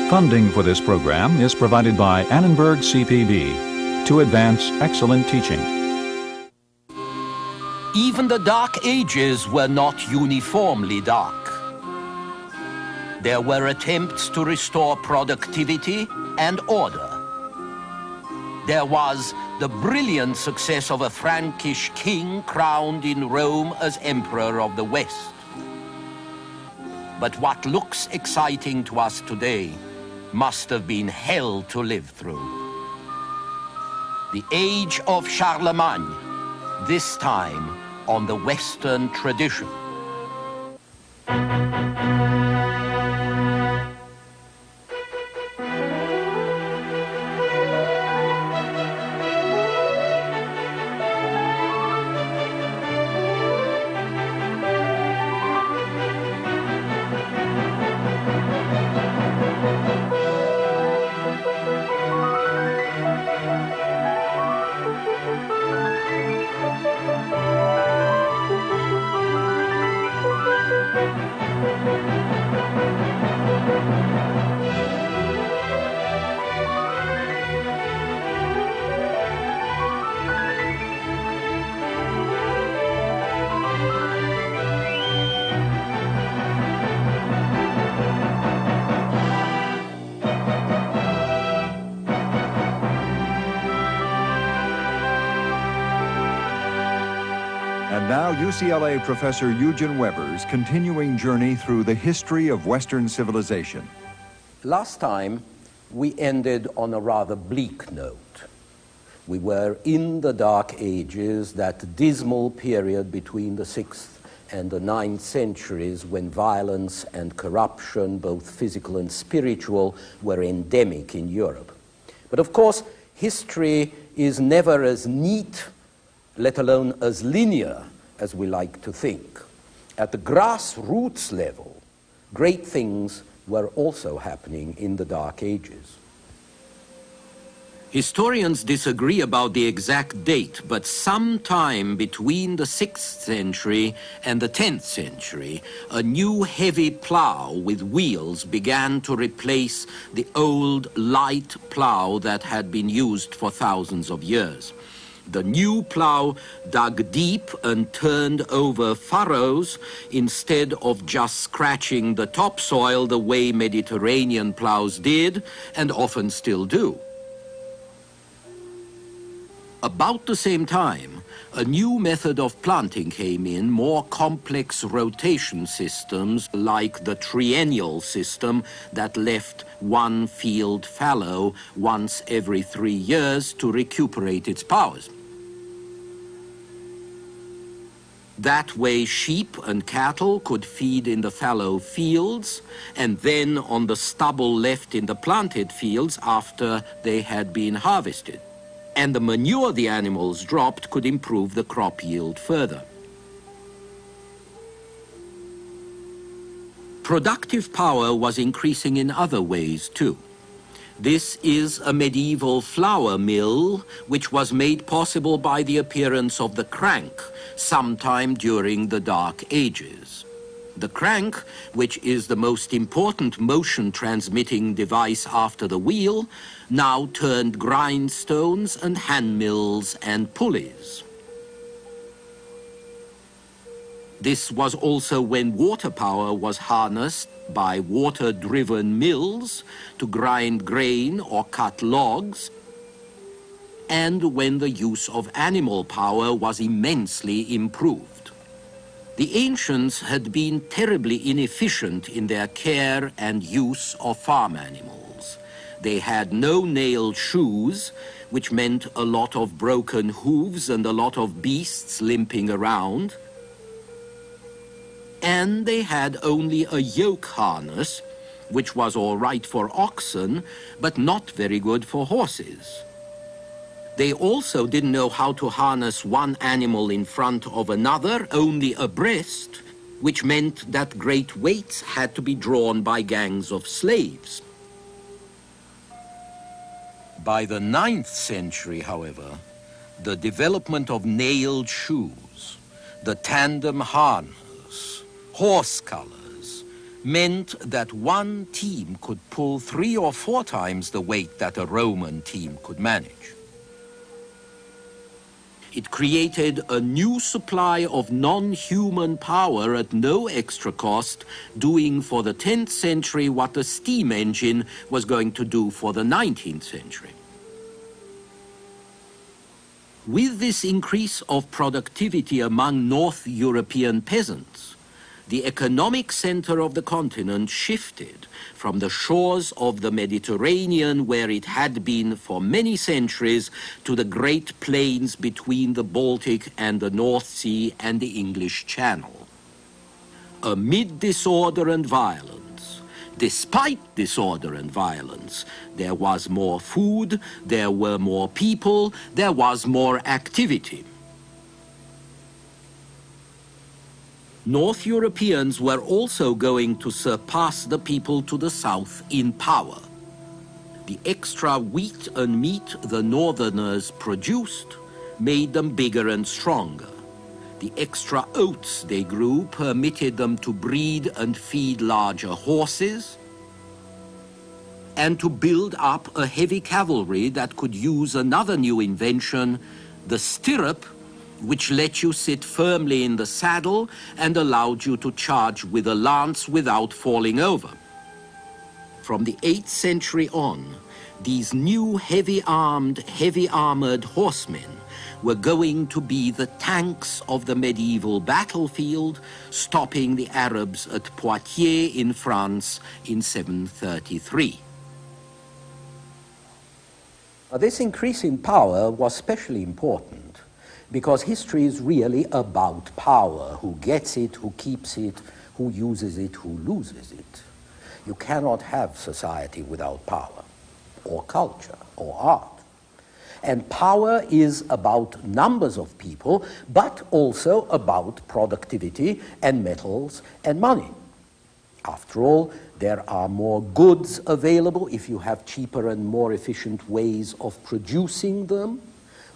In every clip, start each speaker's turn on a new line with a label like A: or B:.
A: Funding for this program is provided by Annenberg CPB to advance excellent teaching.
B: Even the Dark Ages were not uniformly dark. There were attempts to restore productivity and order. There was the brilliant success of a Frankish king crowned in Rome as Emperor of the West. But what looks exciting to us today must have been hell to live through. The Age of Charlemagne, this time on the Western tradition.
C: And now UCLA professor Eugen Weber's continuing journey through the history of Western civilization.
B: Last time, we ended on a rather bleak note. We were in the Dark Ages, that dismal period between the 6th and the 9th centuries when violence and corruption, both physical and spiritual, were endemic in Europe. But of course, history is never as neat, let alone as linear as we like to think. At the grassroots level, great things were also happening in the Dark Ages. Historians disagree about the exact date, but sometime between the 6th century and the 10th century, a new heavy plow with wheels began to replace the old light plow that had been used for thousands of years. The new plow dug deep and turned over furrows instead of just scratching the topsoil the way Mediterranean plows did and often still do. About the same time, a new method of planting came in, more complex rotation systems like the triennial system that left one field fallow once every 3 years to recuperate its powers. That way sheep and cattle could feed in the fallow fields and then on the stubble left in the planted fields after they had been harvested. And the manure the animals dropped could improve the crop yield further. Productive power was increasing in other ways too. This is a medieval flour mill, which was made possible by the appearance of the crank sometime during the Dark Ages. The crank, which is the most important motion-transmitting device after the wheel, now turned grindstones and hand mills and pulleys. This was also when water power was harnessed by water-driven mills to grind grain or cut logs, and when the use of animal power was immensely improved. The ancients had been terribly inefficient in their care and use of farm animals. They had no nailed shoes, which meant a lot of broken hooves and a lot of beasts limping around. And they had only a yoke harness, which was all right for oxen, but not very good for horses. They also didn't know how to harness one animal in front of another, only abreast, which meant that great weights had to be drawn by gangs of slaves. By the 9th century, however, the development of nailed shoes, the tandem harness, horse colors meant that one team could pull 3 or 4 times the weight that a Roman team could manage. It created a new supply of non-human power at no extra cost, doing for the 10th century what the steam engine was going to do for the 19th century. With this increase of productivity among North European peasants, the economic center of the continent shifted from the shores of the Mediterranean, where it had been for many centuries, to the great plains between the Baltic and the North Sea and the English Channel. Amid disorder and violence, despite disorder and violence, there was more food, there were more people, there was more activity. North Europeans were also going to surpass the people to the south in power. The extra wheat and meat the northerners produced made them bigger and stronger. The extra oats they grew permitted them to breed and feed larger horses and to build up a heavy cavalry that could use another new invention, the stirrup, which let you sit firmly in the saddle and allowed you to charge with a lance without falling over. From the 8th century on, these new heavy-armed, heavy-armored horsemen were going to be the tanks of the medieval battlefield, stopping the Arabs at Poitiers in France in 733. This increase in power was especially important because history is really about power. Who gets it, who keeps it, who uses it, who loses it. You cannot have society without power, or culture, or art. And power is about numbers of people, but also about productivity and metals and money. After all, there are more goods available if you have cheaper and more efficient ways of producing them.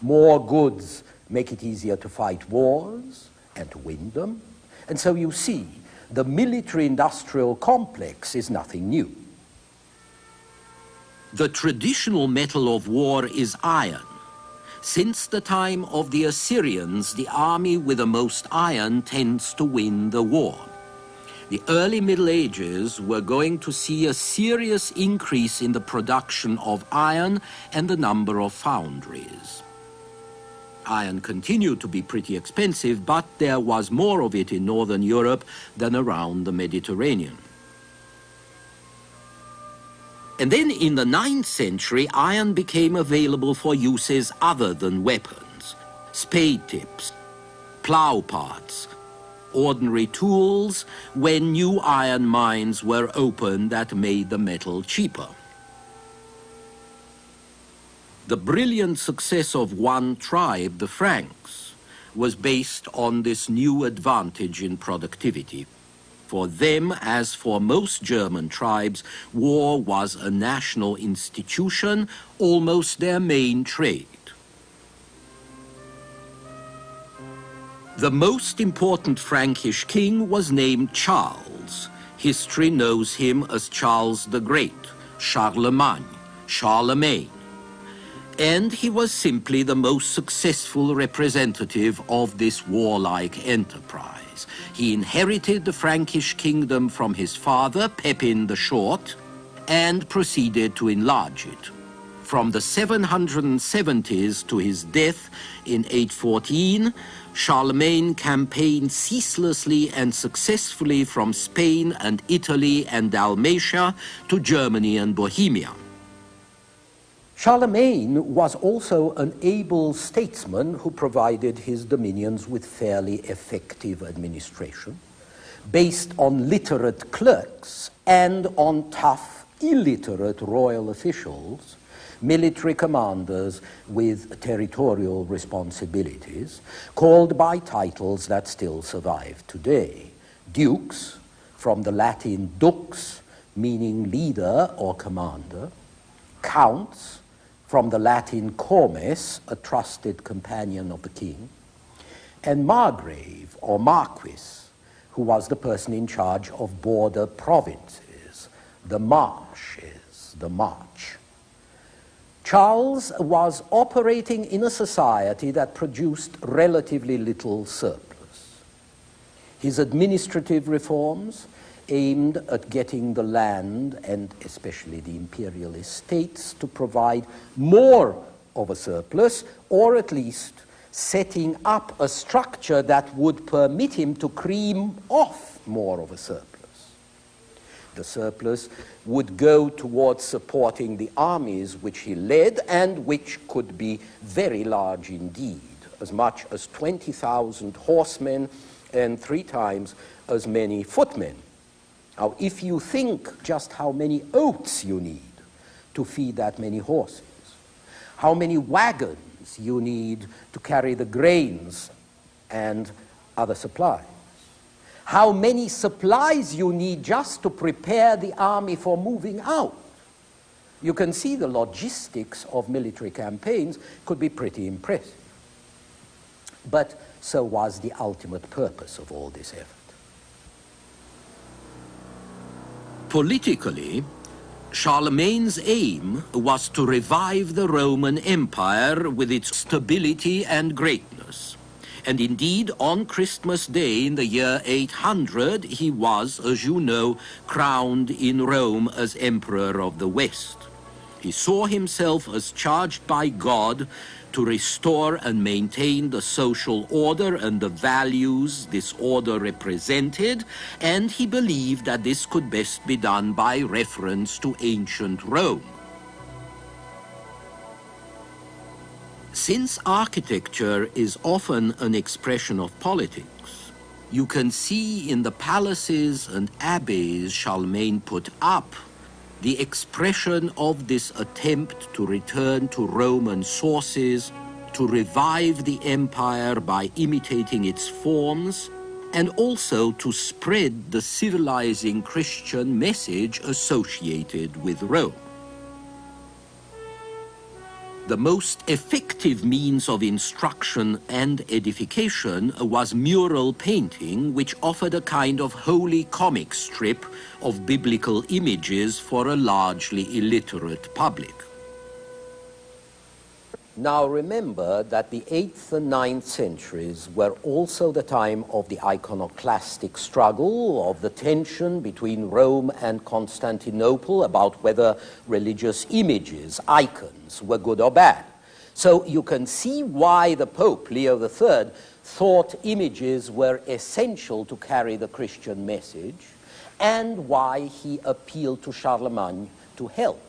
B: More goods make it easier to fight wars and to win them. And so you see, the military-industrial complex is nothing new. The traditional metal of war is iron. Since the time of the Assyrians, the army with the most iron tends to win the war. The early Middle Ages were going to see a serious increase in the production of iron and the number of foundries. Iron continued to be pretty expensive, but there was more of it in Northern Europe than around the Mediterranean. And then in the 9th century, iron became available for uses other than weapons. Spade tips, plow parts, ordinary tools, when new iron mines were opened that made the metal cheaper. The brilliant success of one tribe, the Franks, was based on this new advantage in productivity. For them, as for most German tribes, war was a national institution, almost their main trade. The most important Frankish king was named Charles. History knows him as Charles the Great, Charlemagne, Charlemagne. And he was simply the most successful representative of this warlike enterprise. He inherited the Frankish kingdom from his father, Pepin the Short, and proceeded to enlarge it. From the 770s to his death in 814, Charlemagne campaigned ceaselessly and successfully from Spain and Italy and Dalmatia to Germany and Bohemia. Charlemagne was also an able statesman who provided his dominions with fairly effective administration, based on literate clerks and on tough, illiterate royal officials, military commanders with territorial responsibilities, called by titles that still survive today. Dukes, from the Latin dux, meaning leader or commander, counts, from the Latin comes, a trusted companion of the king, and margrave or marquis, who was the person in charge of border provinces, the marches, the march. Charles was operating in a society that produced relatively little surplus. His administrative reforms aimed at getting the land, and especially the imperial estates, to provide more of a surplus, or at least setting up a structure that would permit him to cream off more of a surplus. The surplus would go towards supporting the armies which he led, and which could be very large indeed, as much as 20,000 horsemen and 3 times as many footmen. Now, if you think just how many oats you need to feed that many horses, how many wagons you need to carry the grains and other supplies, how many supplies you need just to prepare the army for moving out, you can see the logistics of military campaigns could be pretty impressive. But so was the ultimate purpose of all this effort.
D: Politically, Charlemagne's aim was to revive the Roman Empire with its stability and greatness. And indeed, on Christmas Day in the year 800, he was, as you know, crowned in Rome as Emperor of the West. He saw himself as charged by God to restore and maintain the social order and the values this order represented, and he believed that this could best be done by reference to ancient Rome. Since architecture is often an expression of politics, you can see in the palaces and abbeys Charlemagne put up the expression of this attempt to return to Roman sources, to revive the empire by imitating its forms, and also to spread the civilizing Christian message associated with Rome. The most effective means of instruction and edification was mural painting, which offered a kind of holy comic strip of biblical images for a largely illiterate public.
B: Now remember that the 8th and 9th centuries were also the time of the iconoclastic struggle, of the tension between Rome and Constantinople about whether religious images, icons, were good or bad. So you can see why the Pope, Leo III, thought images were essential to carry the Christian message, and why he appealed to Charlemagne to help,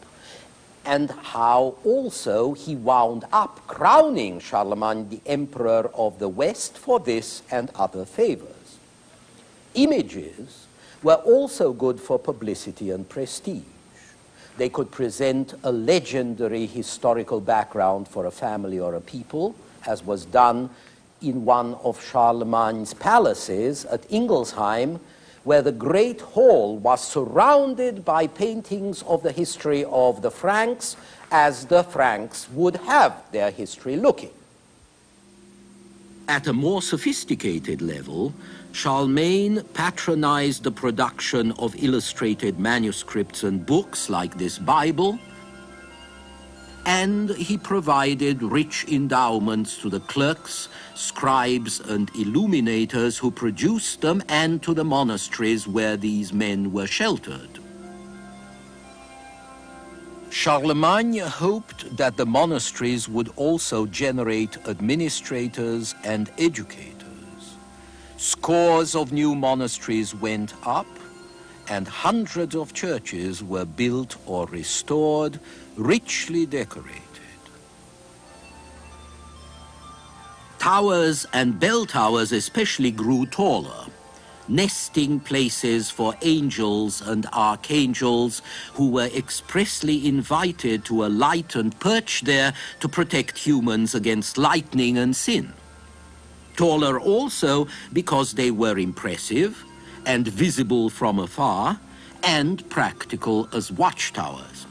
B: and how also he wound up crowning Charlemagne the Emperor of the West for this and other favors. Images were also good for publicity and prestige. They could present a legendary historical background for a family or a people, as was done in one of Charlemagne's palaces at Ingolsheim, where the great hall was surrounded by paintings of the history of the Franks, as the Franks would have their history looking.
D: At a more sophisticated level, Charlemagne patronized the production of illustrated manuscripts and books like this Bible, and he provided rich endowments to the clerks, scribes, and illuminators who produced them, and to the monasteries where these men were sheltered. Charlemagne hoped that the monasteries would also generate administrators and educators. Scores of new monasteries went up, and hundreds of churches were built or restored, richly decorated. Towers and bell towers especially grew taller, nesting places for angels and archangels who were expressly invited to alight and perch there to protect humans against lightning and sin. Taller also because they were impressive and visible from afar, and practical as watchtowers.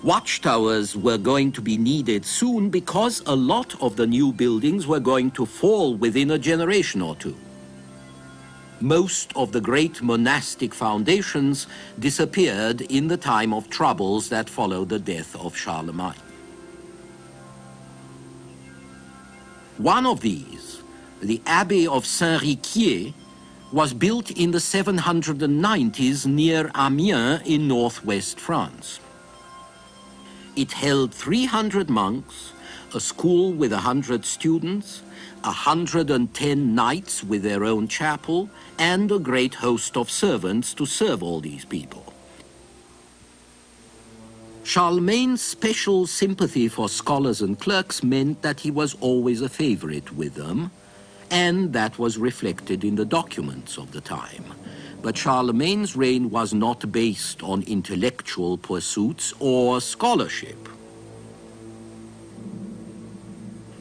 D: Watchtowers were going to be needed soon because a lot of the new buildings were going to fall within a generation or two. Most of the great monastic foundations disappeared in the time of troubles that followed the death of Charlemagne. One of these, the Abbey of Saint-Riquier, was built in the 790s near Amiens in northwest France. It held 300 monks, a school with 100 students, 110 knights with their own chapel, and a great host of servants to serve all these people. Charlemagne's special sympathy for scholars and clerks meant that he was always a favorite with them, and that was reflected in the documents of the time. But Charlemagne's reign was not based on intellectual pursuits or scholarship.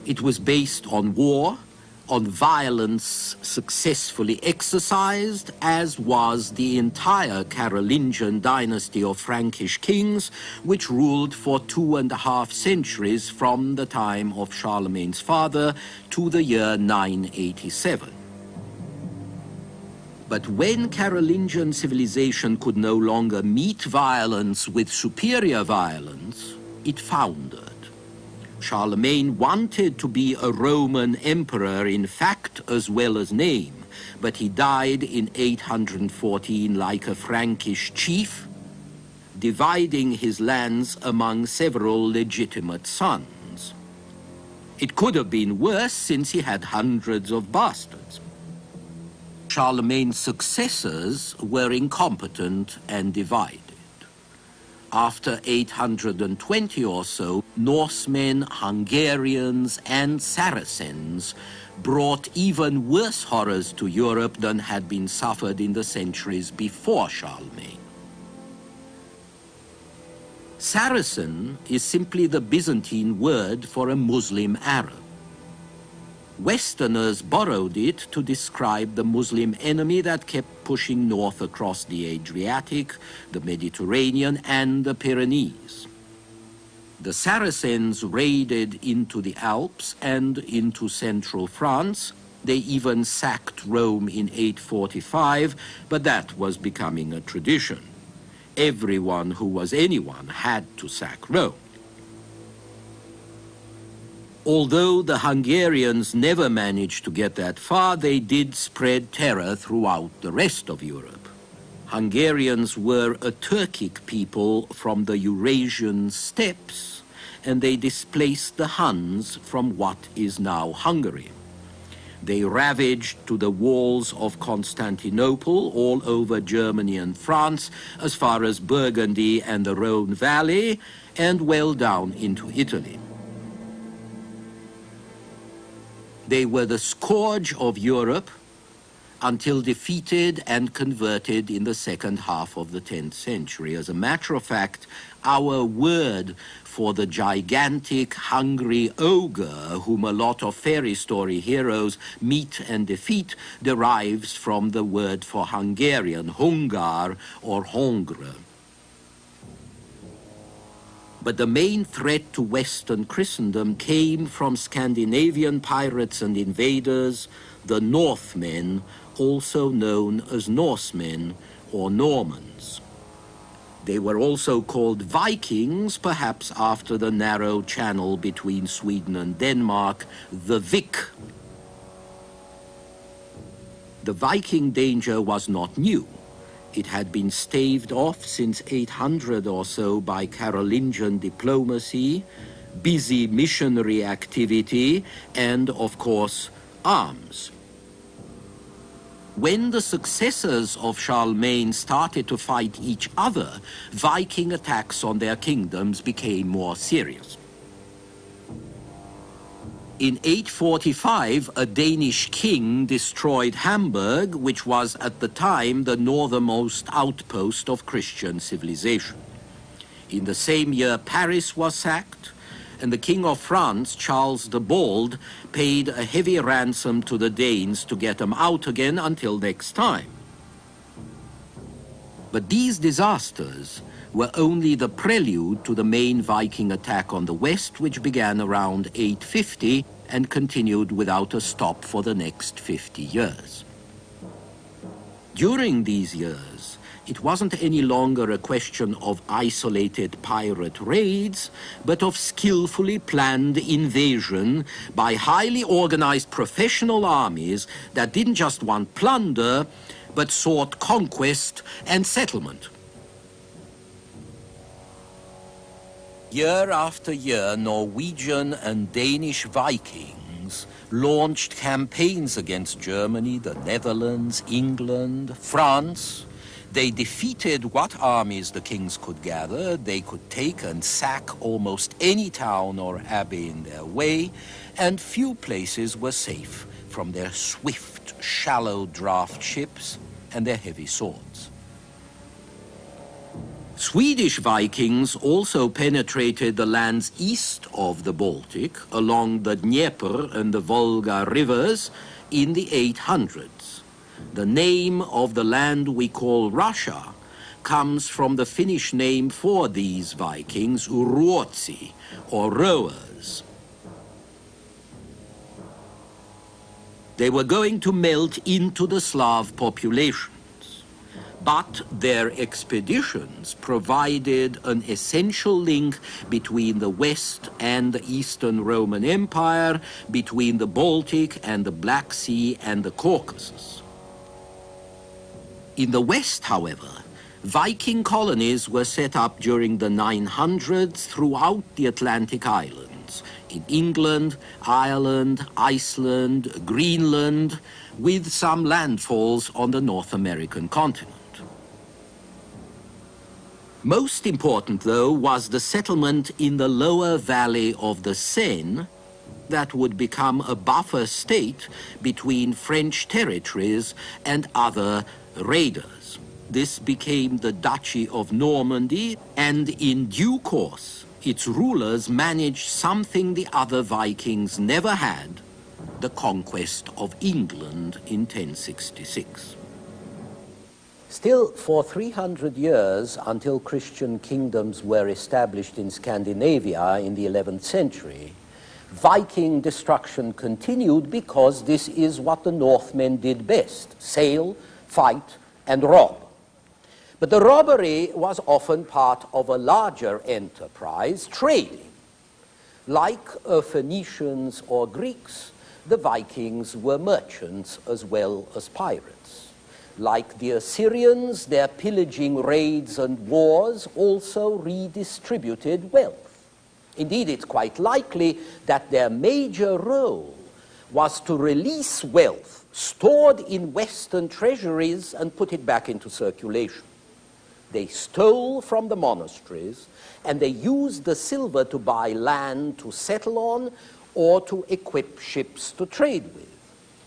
D: It was based on war, on violence successfully exercised, as was the entire Carolingian dynasty of Frankish kings, which ruled for 2.5 centuries from the time of Charlemagne's father to the year 987. But when Carolingian civilization could no longer meet violence with superior violence, it foundered. Charlemagne wanted to be a Roman emperor in fact as well as name, but he died in 814 like a Frankish chief, dividing his lands among several legitimate sons. It could have been worse since he had hundreds of bastards. Charlemagne's successors were incompetent and divided. After 820 or so, Norsemen, Hungarians, and Saracens brought even worse horrors to Europe than had been suffered in the centuries before Charlemagne. Saracen is simply the Byzantine word for a Muslim Arab. Westerners borrowed it to describe the Muslim enemy that kept pushing north across the Adriatic, the Mediterranean, and the Pyrenees. The Saracens raided into the Alps and into central France. They even sacked Rome in 845, but that was becoming a tradition. Everyone who was anyone had to sack Rome. Although the Hungarians never managed to get that far, they did spread terror throughout the rest of Europe. Hungarians were a Turkic people from the Eurasian steppes, and they displaced the Huns from what is now Hungary. They ravaged to the walls of Constantinople all over Germany and France, as far as Burgundy and the Rhone Valley, and well down into Italy. They were the scourge of Europe until defeated and converted in the second half of the 10th century. As a matter of fact, our word for the gigantic, hungry ogre whom a lot of fairy story heroes meet and defeat derives from the word for Hungarian, hungar or hongre. But the main threat to Western Christendom came from Scandinavian pirates and invaders, the Northmen, also known as Norsemen or Normans. They were also called Vikings, perhaps after the narrow channel between Sweden and Denmark, the Vik. The Viking danger was not new. It had been staved off since 800 or so by Carolingian diplomacy, busy missionary activity, and, of course, arms. When the successors of Charlemagne started to fight each other, Viking attacks on their kingdoms became more serious. In 845, a Danish king destroyed Hamburg, which was at the time the northernmost outpost of Christian civilization. In the same year, Paris was sacked, and the King of France, Charles the Bald, paid a heavy ransom to the Danes to get them out again until next time. But these disasters were only the prelude to the main Viking attack on the west, which began around 850 and continued without a stop for the next 50 years. During these years, it wasn't any longer a question of isolated pirate raids, but of skillfully planned invasion by highly organized professional armies that didn't just want plunder, but sought conquest and settlement. Year after year, Norwegian and Danish Vikings launched campaigns against Germany, the Netherlands, England, France. They defeated what armies the kings could gather. They could take and sack almost any town or abbey in their way, and few places were safe from their swift, shallow draft ships and their heavy swords. Swedish Vikings also penetrated the lands east of the Baltic, along the Dnieper and the Volga rivers, in the 800s. The name of the land we call Russia comes from the Finnish name for these Vikings, Ruotsi, or rowers. They were going to melt into the Slav population. But their expeditions provided an essential link between the West and the Eastern Roman Empire, between the Baltic and the Black Sea and the Caucasus. In the West, however, Viking colonies were set up during the 900s throughout the Atlantic islands, in England, Ireland, Iceland, Greenland, with some landfalls on the North American continent. Most important, though, was the settlement in the lower valley of the Seine that would become a buffer state between French territories and other raiders. This became the Duchy of Normandy, and in due course, its rulers managed something the other Vikings never had, the conquest of England in 1066.
B: Still, for 300 years, until Christian kingdoms were established in Scandinavia in the 11th century, Viking destruction continued because this is what the Northmen did best: sail, fight, and rob. But the robbery was often part of a larger enterprise, trading. Like Phoenicians or Greeks, the Vikings were merchants as well as pirates. Like the Assyrians, their pillaging raids and wars also redistributed wealth. Indeed, it's quite likely that their major role was to release wealth stored in Western treasuries and put it back into circulation. They stole from the monasteries, and they used the silver to buy land to settle on or to equip ships to trade with.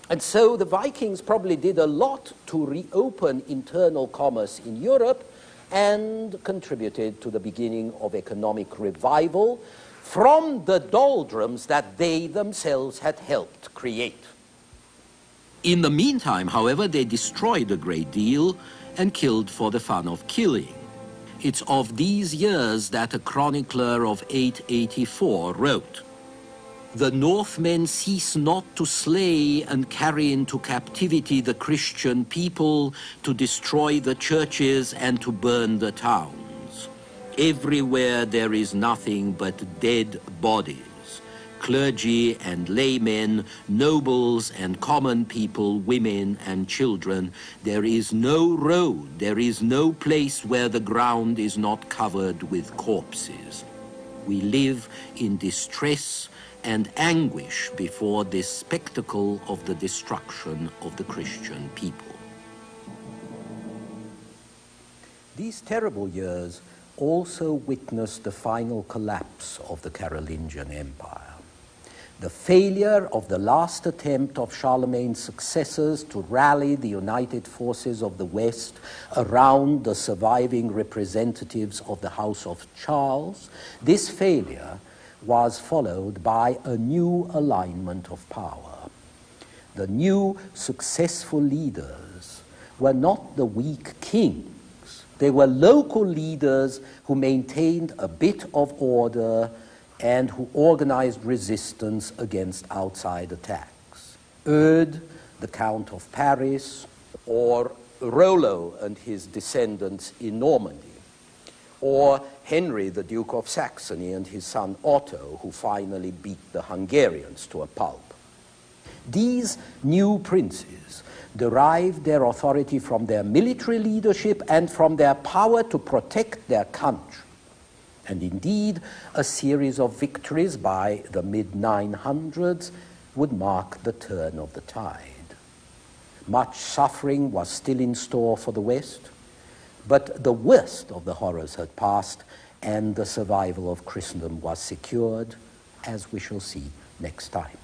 B: And so the Vikings probably did a lot to reopen internal commerce in Europe and contributed to the beginning of economic revival from the doldrums that they themselves had helped create.
D: In the meantime, however, they destroyed a great deal and killed for the fun of killing. It's of these years that a chronicler of 884 wrote, "The Northmen cease not to slay and carry into captivity the Christian people, to destroy the churches and to burn the towns. Everywhere there is nothing but dead bodies. Clergy and laymen, nobles and common people, women and children. There is no road, there is no place where the ground is not covered with corpses. We live in distress and anguish before this spectacle of the destruction of the Christian people."
B: These terrible years also witnessed the final collapse of the Carolingian Empire. The failure of the last attempt of Charlemagne's successors to rally the united forces of the West around the surviving representatives of the House of Charles, this failure was followed by a new alignment of power. The new successful leaders were not the weak kings, They were local leaders who maintained a bit of order and who organized resistance against outside attacks. Eudes, the Count of Paris, or Rollo and his descendants in Normandy, or Henry, the Duke of Saxony, and his son Otto, who finally beat the Hungarians to a pulp. These new princes derived their authority from their military leadership and from their power to protect their country. And indeed, a series of victories by the mid-900s would mark the turn of the tide. Much suffering was still in store for the West, but the worst of the horrors had passed, and the survival of Christendom was secured, as we shall see next time.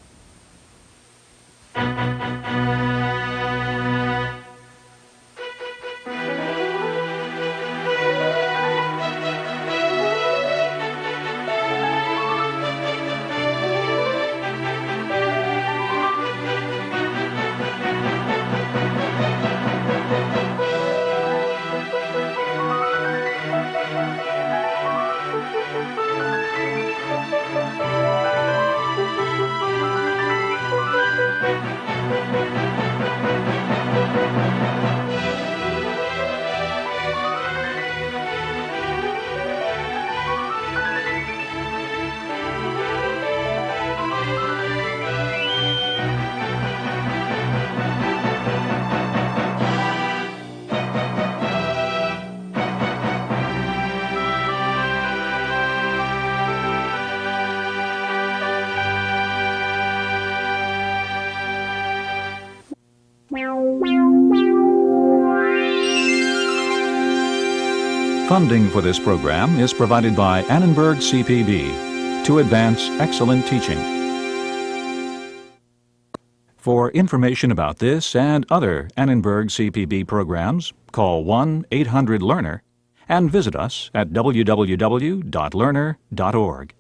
A: Funding for this program is provided by Annenberg CPB to advance excellent teaching. For information about this and other Annenberg CPB programs, call 1-800-LEARNER and visit us at www.learner.org.